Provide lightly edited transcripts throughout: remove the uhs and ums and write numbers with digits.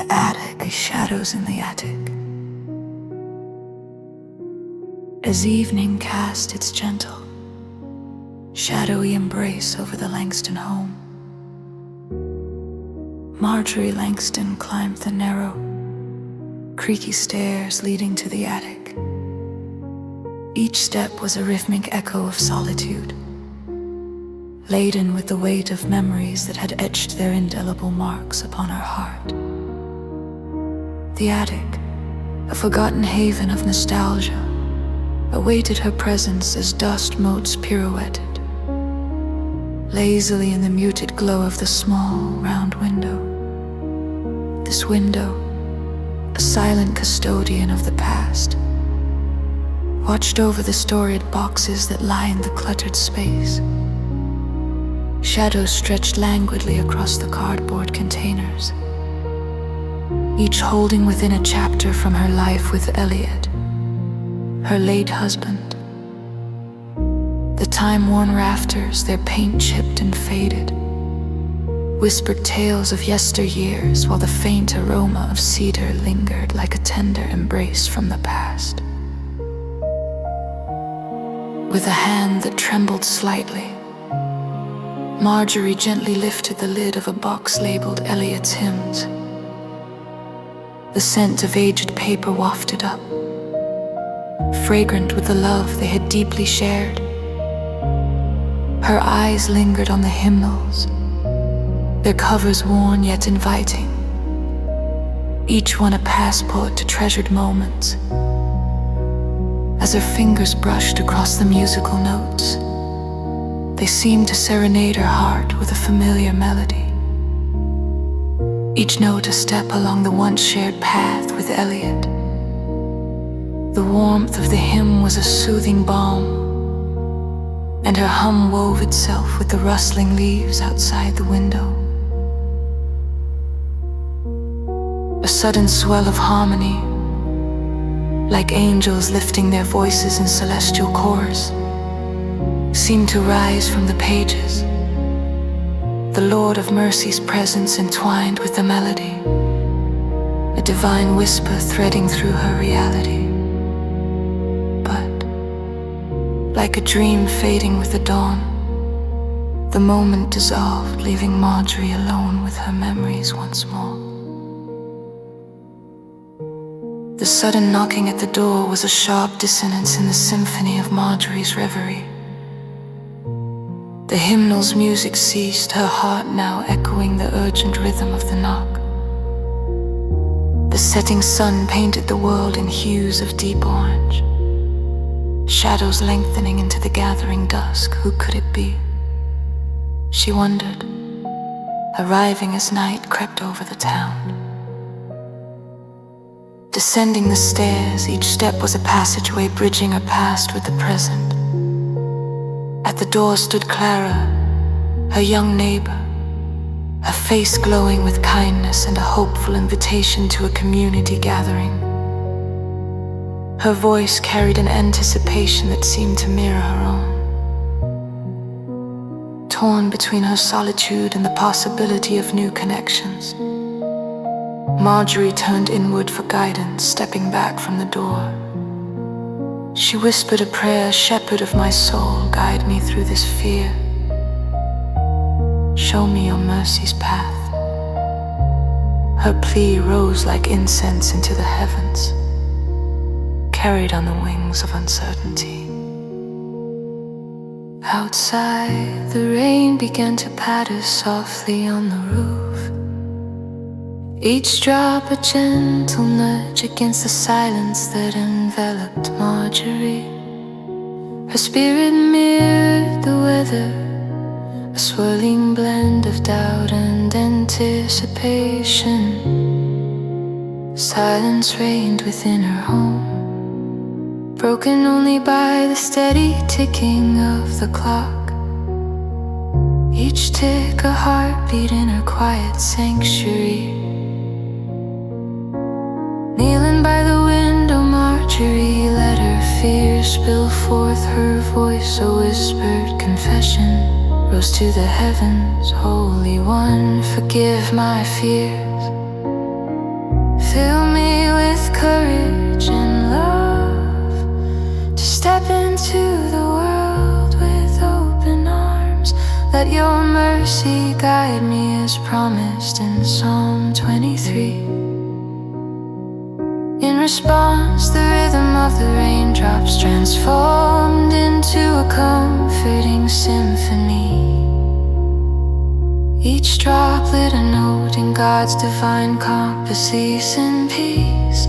attic, shadows in the attic. As evening cast its gentle, shadowy embrace over the Langston home, Marjorie Langston climbed the narrow, creaky stairs leading to the attic. Each step was a rhythmic echo of solitude, laden with the weight of memories that had etched their indelible marks upon her heart. The attic, a forgotten haven of nostalgia, awaited her presence as dust motes pirouetted lazily in the muted glow of the small, round window. This window, a silent custodian of the past, watched over the storied boxes that lined the cluttered space. Shadows stretched languidly across the cardboard containers, each holding within a chapter from her life with Elliot, her late husband. The time-worn rafters, their paint chipped and faded, whispered tales of yesteryears, while the faint aroma of cedar lingered like a tender embrace from the past. With a hand that trembled slightly, Marjorie gently lifted the lid of a box labeled Elliot's Hymns. The scent of aged paper wafted up, fragrant with the love they had deeply shared. Her eyes lingered on the hymnals, their covers worn yet inviting, each one a passport to treasured moments. As her fingers brushed across the musical notes, they seemed to serenade her heart with a familiar melody, each note a step along the once shared path with Elliot. The warmth of the hymn was a soothing balm, and her hum wove itself with the rustling leaves outside the window. A sudden swell of harmony, like angels lifting their voices in celestial chorus, seemed to rise from the pages, the Lord of Mercy's presence entwined with the melody, a divine whisper threading through her reality. Like a dream fading with the dawn, the moment dissolved, leaving Marjorie alone with her memories once more. The sudden knocking at the door was a sharp dissonance in the symphony of Marjorie's reverie. The hymnal's music ceased, her heart now echoing the urgent rhythm of the knock. The setting sun painted the world in hues of deep orange, shadows lengthening into the gathering dusk. Who could it be? She wondered, arriving as night crept over the town. Descending the stairs, each step was a passageway bridging her past with the present. At the door stood Clara, her young neighbor, her face glowing with kindness and a hopeful invitation to a community gathering. Her voice carried an anticipation that seemed to mirror her own. Torn between her solitude and the possibility of new connections, Marjorie turned inward for guidance, stepping back from the door. She whispered a prayer, "Shepherd of my soul, guide me through this fear. Show me your mercy's path." Her plea rose like incense into the heavens, carried on the wings of uncertainty. Outside, the rain began to patter softly on the roof, each drop a gentle nudge against the silence that enveloped Marjorie. Her spirit mirrored the weather, a swirling blend of doubt and anticipation. Silence reigned within her home, broken only by the steady ticking of the clock. Each tick a heartbeat in her quiet sanctuary. Kneeling by the window, Marjorie let her fears spill forth. Her voice, a whispered confession, rose to the heavens. Holy One, forgive my fears. Fill me with courage and love to step into the world with open arms. Let your mercy guide me as promised in Psalm 23. In response, the rhythm of the raindrops transformed into a comforting symphony. Each droplet a note in God's divine compass, ease and peace.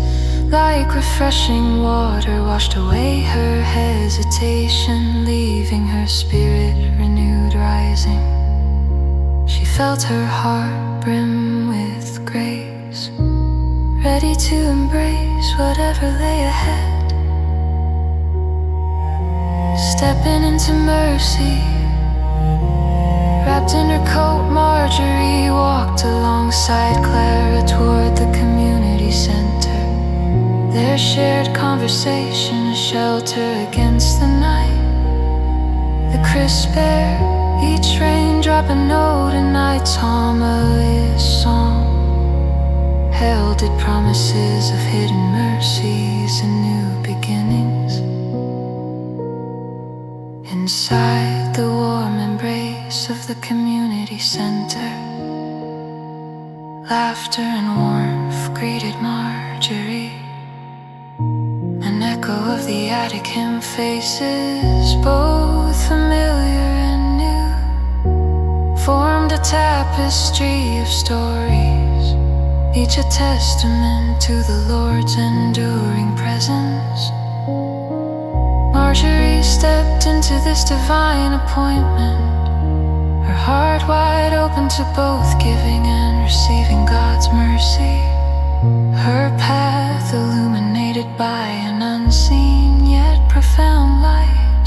Like refreshing water washed away her hesitation, leaving her spirit renewed rising. She felt her heart brim with grace, ready to embrace whatever lay ahead. Stepping into mercy, wrapped in her coat, Marjorie walked alongside Clara toward the community center. Their shared conversation, a shelter against the night. The crisp air, each raindrop a note, a night's harmonious song heralded promises of hidden mercies and new beginnings. Inside the warm embrace of the community center, laughter and warmth greeted Marjorie. An echo of the attic hymn, faces both familiar and new, formed a tapestry of stories, each a testament to the Lord's enduring presence. Marjorie stepped into this divine appointment, her heart wide open to both giving and receiving God's mercy. Her path illuminated by an unseen yet profound light.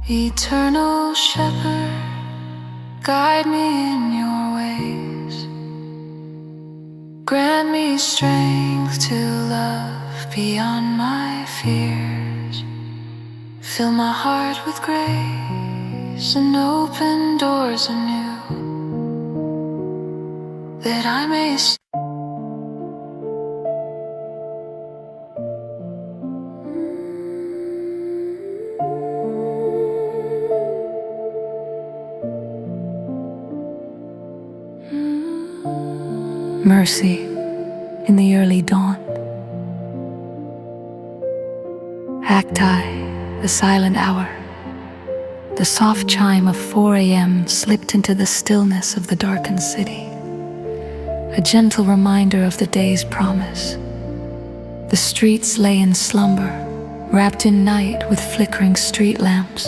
Eternal Shepherd, guide me in your ways. Grant me strength to love beyond my fears. Fill my heart with grace and open doors anew, that I may mercy in the early dawn. Acti, the silent hour. The soft chime of 4 a.m. slipped into the stillness of the darkened city, a gentle reminder of the day's promise. The streets lay in slumber, wrapped in night with flickering street lamps.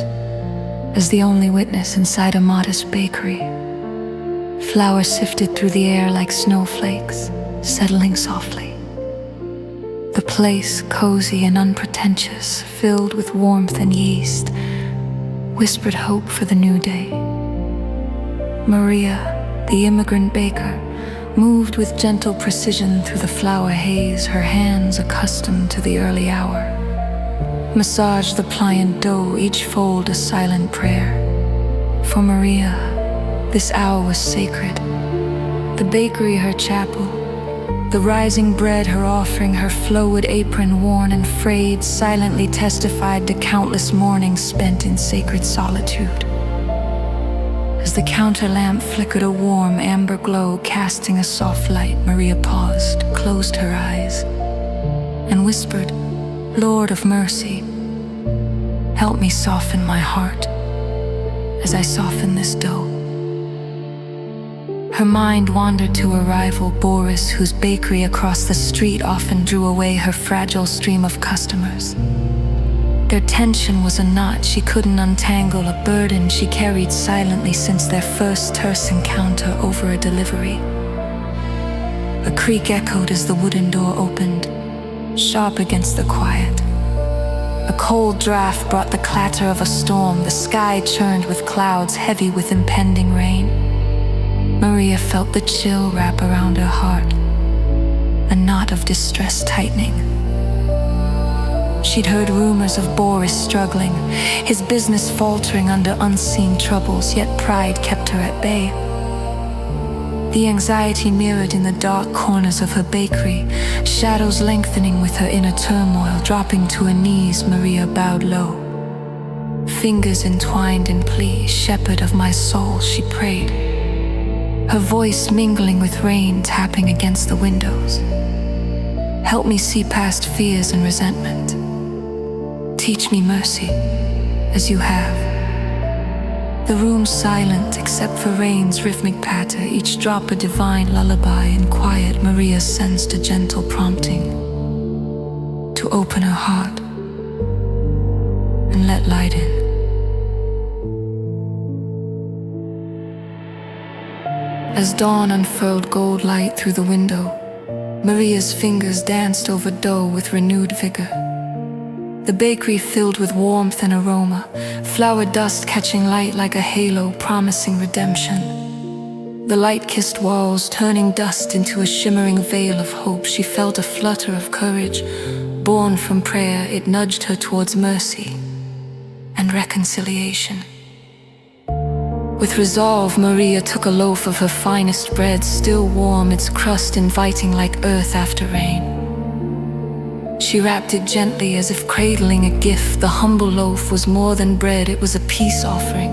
As the only witness inside a modest bakery, flowers sifted through the air like snowflakes, settling softly. The place, cozy and unpretentious, filled with warmth and yeast, whispered hope for the new day. Maria, the immigrant baker, moved with gentle precision through the flour haze, her hands accustomed to the early hour. Massaged the pliant dough, each fold a silent prayer. For Maria, this hour was sacred. The bakery her chapel, the rising bread her offering, her flowed apron worn and frayed silently testified to countless mornings spent in sacred solitude. As the counter lamp flickered a warm amber glow, casting a soft light, Maria paused, closed her eyes, and whispered, "Lord of mercy, help me soften my heart as I soften this dough." Her mind wandered to a rival, Boris, whose bakery across the street often drew away her fragile stream of customers. Their tension was a knot she couldn't untangle, a burden she carried silently since their first terse encounter over a delivery. A creak echoed as the wooden door opened, sharp against the quiet. A cold draft brought the clatter of a storm, the sky churned with clouds heavy with impending rain. Maria felt the chill wrap around her heart, a knot of distress tightening. She'd heard rumors of Boris struggling, his business faltering under unseen troubles, yet pride kept her at bay. The anxiety mirrored in the dark corners of her bakery, shadows lengthening with her inner turmoil. Dropping to her knees, Maria bowed low. Fingers entwined in plea, shepherd of my soul, she prayed, her voice mingling with rain tapping against the windows. Help me see past fears and resentment. Teach me mercy, as you have. The room silent except for rain's rhythmic patter, each drop a divine lullaby. In quiet, Maria sensed a gentle prompting to open her heart and let light in. As dawn unfurled gold light through the window, Maria's fingers danced over dough with renewed vigor. The bakery filled with warmth and aroma, flour dust catching light like a halo promising redemption. The light-kissed walls turning dust into a shimmering veil of hope. She felt a flutter of courage, born from prayer. It nudged her towards mercy and reconciliation. With resolve, Maria took a loaf of her finest bread, still warm, its crust inviting like earth after rain. She wrapped it gently as if cradling a gift. The humble loaf was more than bread, it was a peace offering,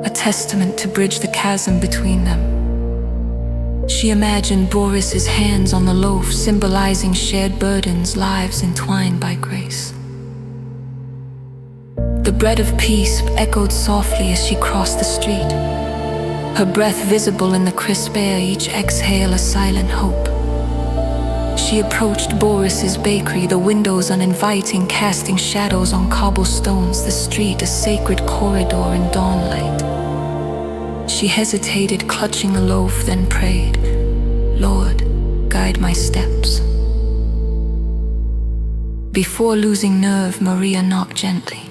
a testament to bridge the chasm between them. She imagined Boris's hands on the loaf, symbolizing shared burdens, lives entwined by grace. The bread of peace echoed softly as she crossed the street, her breath visible in the crisp air, each exhale a silent hope. She approached Boris's bakery, the windows uninviting, casting shadows on cobblestones, the street a sacred corridor in dawn light. She hesitated, clutching the loaf, then prayed, Lord, guide my steps. Before losing nerve, Maria knocked gently.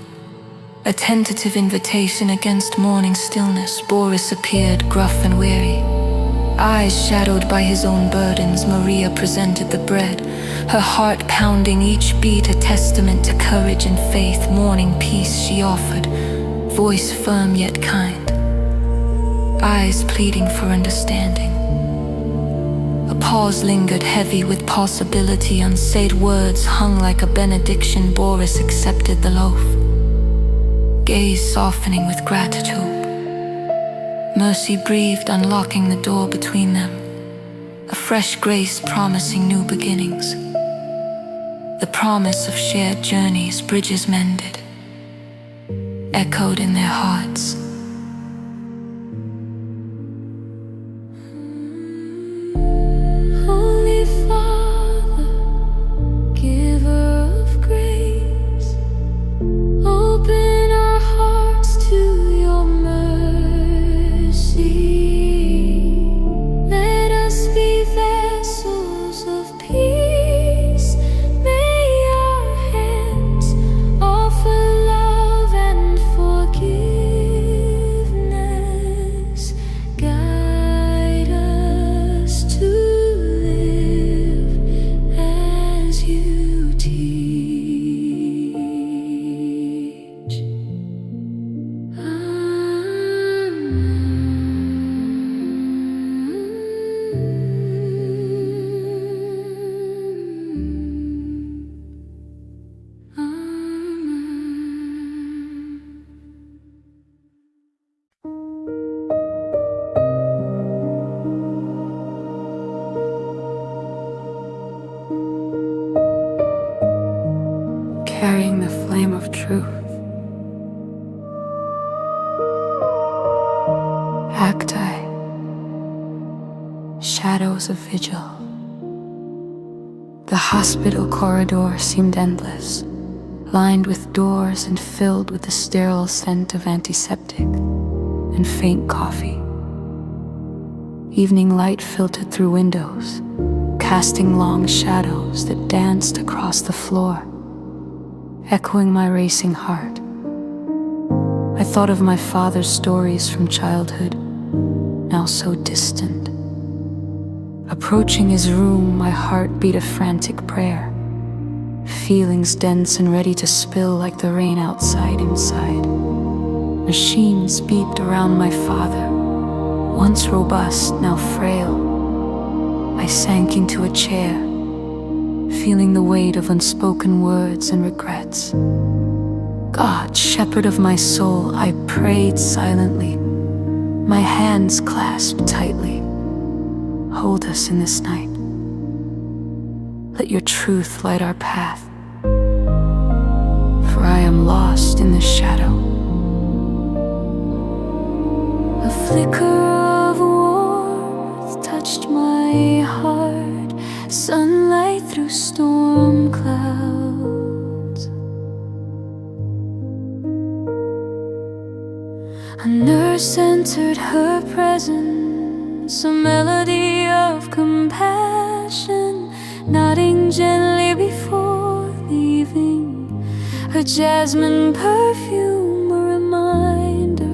A tentative invitation against morning stillness. Boris appeared, gruff and weary. Eyes shadowed by his own burdens, Maria presented the bread, her heart pounding, each beat a testament to courage and faith. Morning peace she offered, voice firm yet kind, eyes pleading for understanding. A pause lingered, heavy with possibility. Unsaid words hung like a benediction. Boris accepted the loaf, gaze softening with gratitude. Mercy breathed, unlocking the door between them, a fresh grace promising new beginnings. The promise of shared journeys, bridges mended, echoed in their hearts. Holy Father, giver of grace, open our hearts to your mercy. Let us be vessels of peace. May our hands offer love and forgiveness. Guide us to live as you teach. Carrying the flame of truth. Acti, shadows of vigil. The hospital corridor seemed endless, lined with doors and filled with the sterile scent of antiseptic and faint coffee. Evening light filtered through windows, casting long shadows that danced across the floor, echoing my racing heart. I thought of my father's stories from childhood, now so distant. Approaching his room, my heart beat a frantic prayer, feelings dense and ready to spill like the rain outside inside. Machines beeped around my father, Once robust, now frail, I sank into a chair, feeling the weight of unspoken words and regrets. God, shepherd of my soul, I prayed silently, my hands clasped tightly. Hold us in this night. Let your truth light our path, for I am lost in the shadow. A flicker of warmth touched my heart, sunlight through storm clouds. A nurse entered, her presence, a melody of compassion, nodding gently before leaving, her jasmine perfume a reminder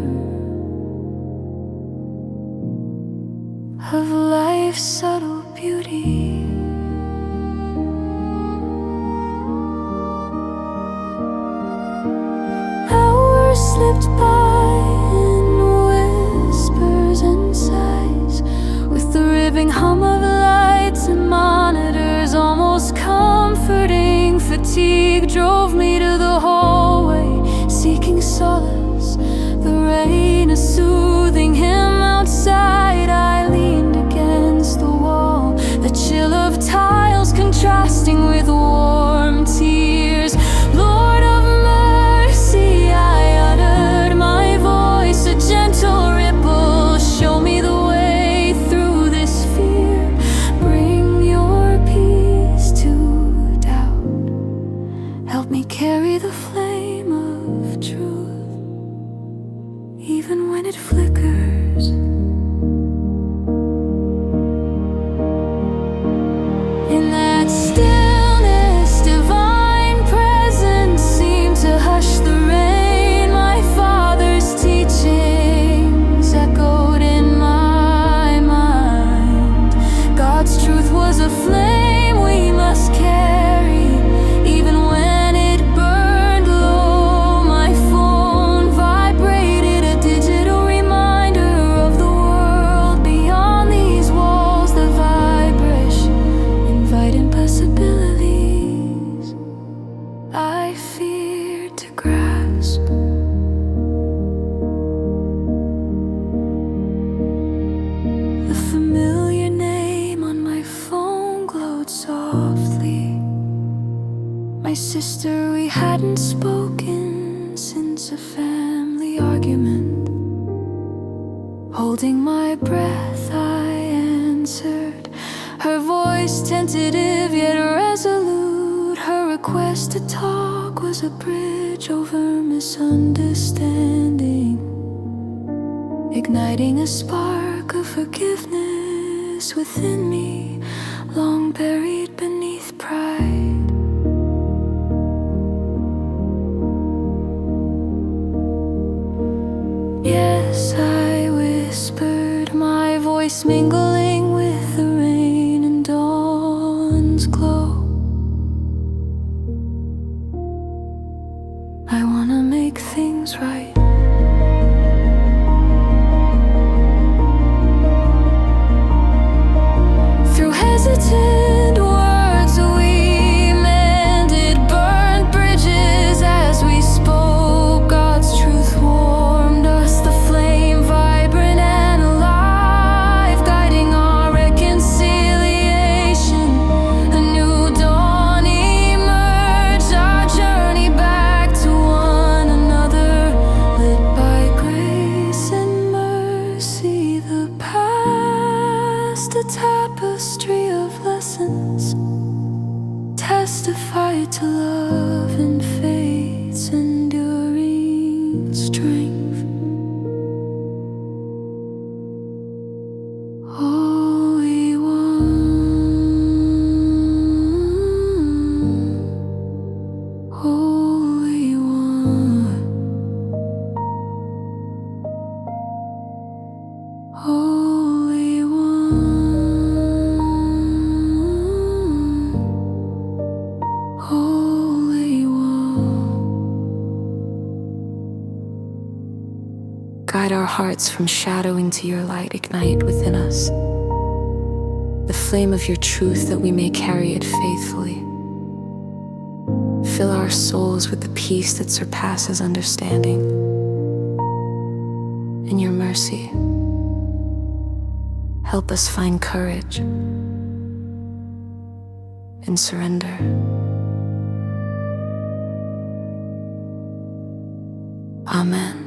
of life's subtle beauty. Hours slipped by in whispers and sighs, with the ribbing hum of lights and monitors almost comforting. Fatigue drove me to the hallway, seeking solace. The rain is soothing him outside. I leaned against the wall, the chill of tiles contrasting with warm tears. Lord of mercy, I uttered my voice, a gentle ripple. Show me the way through this fear. Bring your peace to doubt. Help me carry the flame of truth, even when it flickers. In that stillness, divine presence seemed to hush the rain. My father's teachings echoed in my mind. God's truth was a flame we must carry, even when it burned low. My phone vibrated, a digital reminder of the world beyond these walls. The vibration inviting possibilities I feared to grasp. The familiar name on my phone glowed softly. My sister, we hadn't spoken since a family argument. Holding my breath, I answered, her voice tentative yet resolute. Her request to talk was a bridge over misunderstanding, igniting a spark of forgiveness within me, long buried beneath pride. Yes, I whispered, my voice mingling with the rain and dawn's glow. I wanna make things right. Through hesitant words we mended burnt bridges as we spoke. God's truth warmed us, the flame vibrant and alive, guiding our reconciliation. A new dawn emerged, our journey back to one another, lit by grace and mercy. The past, a tapestry of lessons, testify to love and faith's enduring strength. Holy One, Holy One, Holy One, Holy One. Guide our our hearts from shadow into your light, ignite within us the flame of your truth that we may carry it faithfully. Fill our souls with the peace that surpasses understanding. In your mercy, help us find courage and surrender. Amen.